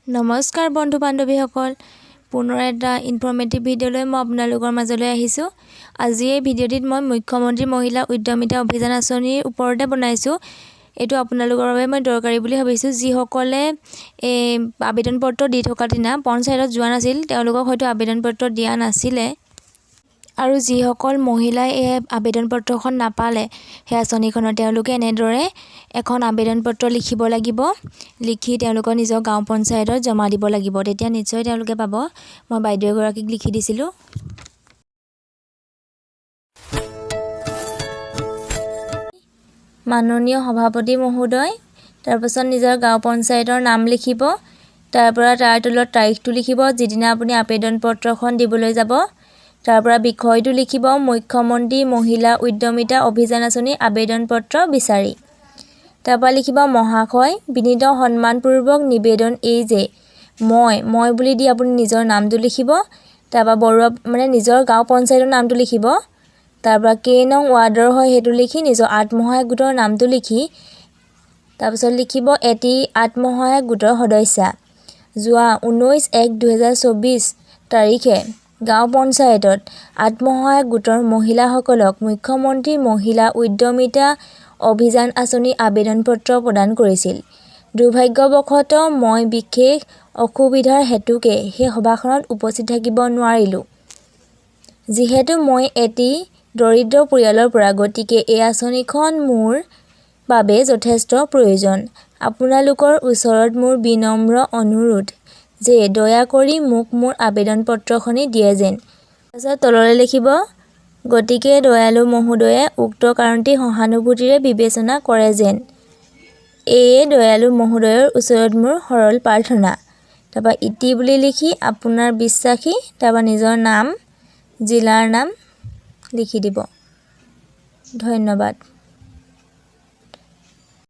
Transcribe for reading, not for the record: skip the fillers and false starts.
নমস্কাৰ বন্ধু বান্ধৱীসকল, পুনৰ এটা ইনফৰ্মেটিভ ভিডিঅ'লৈ মই আপোনালোকৰ মাজলৈ আহিছোঁ। আজি এই ভিডিঅ'টিত মই মুখ্যমন্ত্ৰী মহিলা উদ্যমিতা অভিযান আঁচনিৰ ওপৰতে বনাইছোঁ। এইটো আপোনালোকৰ বাবে মই দৰকাৰী বুলি ভাবিছোঁ। যিসকলে আবেদন পত্ৰ দি থকা দিনা পঞ্চায়তত যোৱা নাছিল, তেওঁলোকক হয়তো আবেদন পত্ৰ দিয়া নাছিলে। আৰু যিসকল মহিলাই এই আবেদন পত্ৰখন নাপালে সেই আঁচনিখনৰ, তেওঁলোকে এনেদৰে এখন আবেদন পত্ৰ লিখিব লাগিব। লিখি তেওঁলোকৰ নিজৰ গাঁও পঞ্চায়তত জমা দিব লাগিব। তেতিয়া নিশ্চয় তেওঁলোকে পাব। মই বাইদেউ এগৰাকীক লিখি দিছিলোঁ। মাননীয় সভাপতি মহোদয়, তাৰপাছত নিজৰ গাঁও পঞ্চায়তৰ নাম লিখিব। তাৰপৰা তাৰ তলত তাৰিখটো লিখিব যিদিনা আপুনি আবেদন পত্ৰখন দিবলৈ যাব। তাৰপৰা বিষয়টো লিখিব মুখ্যমন্ত্ৰী মহিলা উদ্যমিতা অভিযান আঁচনি আবেদন পত্ৰ বিচাৰি। তাৰপৰা লিখিব মহাশয়, বিনীত সন্মানপূৰ্বক নিবেদন এই যে মই বুলি দি আপুনি নিজৰ নামটো লিখিব। তাৰপৰা বৰুৱা নিজৰ গাঁও পঞ্চায়তৰ নামটো লিখিব। তাৰপৰা কেই নং ৱাৰ্ডৰ হয় সেইটো লিখি নিজৰ আত্মসহায়ক গোটৰ নামটো লিখি, তাৰপিছত লিখিব এটি আত্মসহায়ক গোটৰ সদস্যা। যোৱা 19/1/2024 তাৰিখে গাঁও পঞ্চায়তত আত্মসহায়ক গোটৰ মহিলাসকলক মুখ্যমন্ত্ৰী মহিলা উদ্যমিতা অভিযান আঁচনি আবেদন পত্ৰ প্ৰদান কৰিছিল। দুৰ্ভাগ্যবশতঃ মই বিশেষ অসুবিধাৰ হেতুকে সেই সভাখনত উপস্থিত থাকিব নোৱাৰিলোঁ। যিহেতু মই এটি দৰিদ্ৰ পৰিয়ালৰ পৰা, গতিকে এই আঁচনিখন মোৰ বাবে যথেষ্ট প্ৰয়োজন। আপোনালোকৰ ওচৰত মোৰ বিনম্ৰ অনুৰোধ যে দয়া কৰি মোক মোৰ আবেদন পত্ৰখনি দিয়ে যেন। তাৰপিছত তললৈ লিখিব, গতিকে দয়ালু মহোদয়ে উক্ত কাৰণটি সহানুভূতিৰে বিবেচনা কৰে যেন। এয়ে দয়ালু মহোদয়ৰ ওচৰত মোৰ সৰল প্ৰাৰ্থনা। তাৰপৰা ইতি বুলি লিখি আপোনাৰ বিশ্বাসী, তাৰপৰা নিজৰ নাম, জিলাৰ নাম লিখি দিব। ধন্যবাদ।